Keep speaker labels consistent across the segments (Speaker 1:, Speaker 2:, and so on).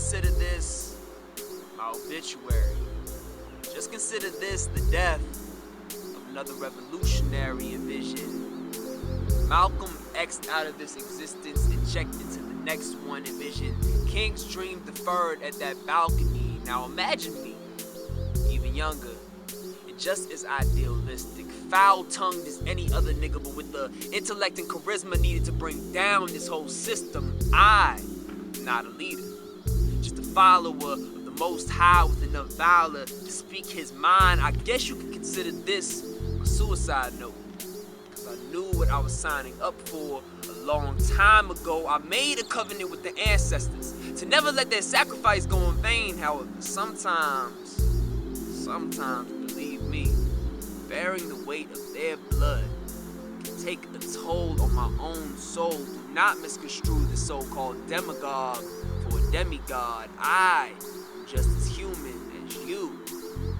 Speaker 1: consider this my obituary. Just consider this the death of another revolutionary in vision. Malcolm X'd out of this existence, injected to the next one in vision. King's dream deferred at that balcony. Now imagine me, even younger, and just as idealistic, foul-tongued as any other nigga, but with the intellect and charisma needed to bring down this whole system. I'm not a leader, just a follower of the Most High with enough valor to speak his mind. I guess you could consider this a suicide note, because I knew what I was signing up for a long time ago. I made a covenant with the ancestors to never let their sacrifice go in vain. However, sometimes, believe me, bearing the weight of their blood can take a toll on my own soul. Do not misconstrue the so-called demagogue for a demigod. I am just as human as you.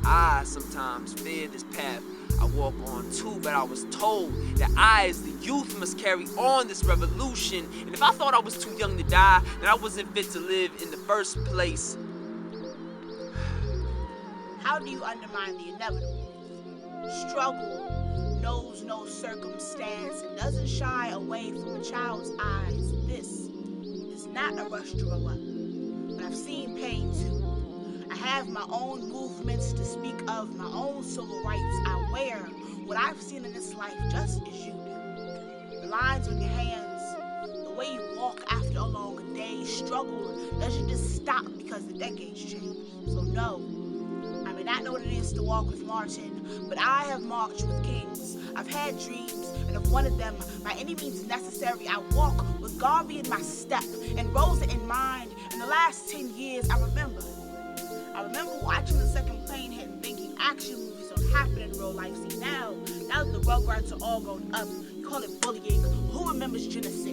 Speaker 1: I sometimes fear this path I walk on too, but I was told that I, as the youth, must carry on this revolution. And if I thought I was too young to die, then I wasn't fit to live in the first place.
Speaker 2: How do you undermine the inevitable? Struggle knows no circumstance and doesn't shy away from a child's eyes. This is not a rush to grow up, but I've seen pain too. I have my own movements to speak of, my own civil rights. I wear what I've seen in this life just as you do. The lines on your hands, the way you walk after a long day. Struggle doesn't just stop because the decades change. So no, I may not know what it is to walk with Martin, but I have marched with kings. I've had dreams, and of one of them, by any means necessary, I walk with Garvey in my step and Rosa in mind. In the last 10 years, I remember watching the second plane hit and thinking action movies don't happen in real life. See, now that the Rugrats are all grown up, you call it bullying. Who remembers Jenna 6?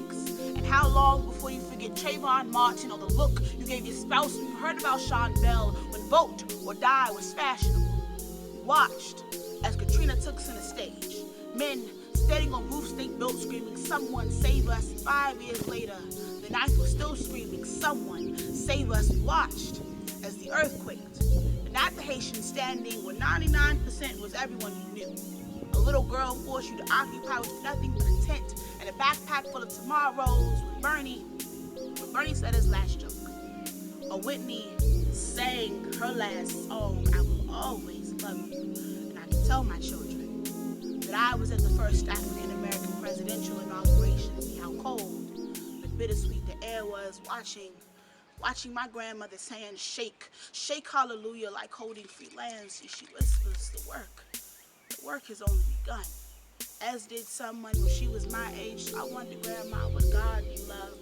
Speaker 2: And how long before you forget Trayvon Martin or the look you gave your spouse when you heard about Sean Bell when vote or die was fashionable? We watched as Katrina took center stage. Men standing on roofs they built screaming, "Someone save us." 5 years later, the ninth was still screaming, "Someone save us." We watched as the earth quaked, and not the Haitian standing where 99% was everyone you knew. A little girl forced you to occupy with nothing but a tent and a backpack full of tomorrows. When Bernie said his last joke, or Whitney sang her last song, I will always love you. And I can tell my children that I was at the first African-American presidential inauguration. See how cold but bittersweet the air was, watching my grandmother's hand shake hallelujah like holding free land. See, she whispers, the work has only begun. As did some money when she was my age. So I wonder, Grandma, what God you love.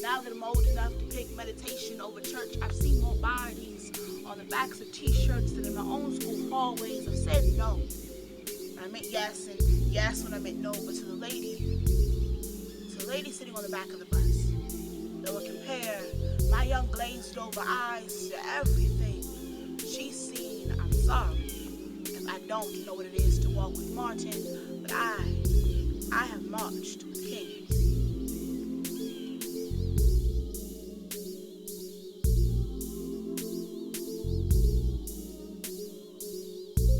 Speaker 2: Now that I'm old enough to pick meditation over church, I've seen more bodies on the backs of t-shirts than in my own school hallways. I've said no when I meant yes, and yes when I meant no. But to the lady sitting on the back of the bus, that would compare my young glazed over eyes to everything she's seen. I'm sorry if I don't know what it is to walk with Martin, but I have marched with King.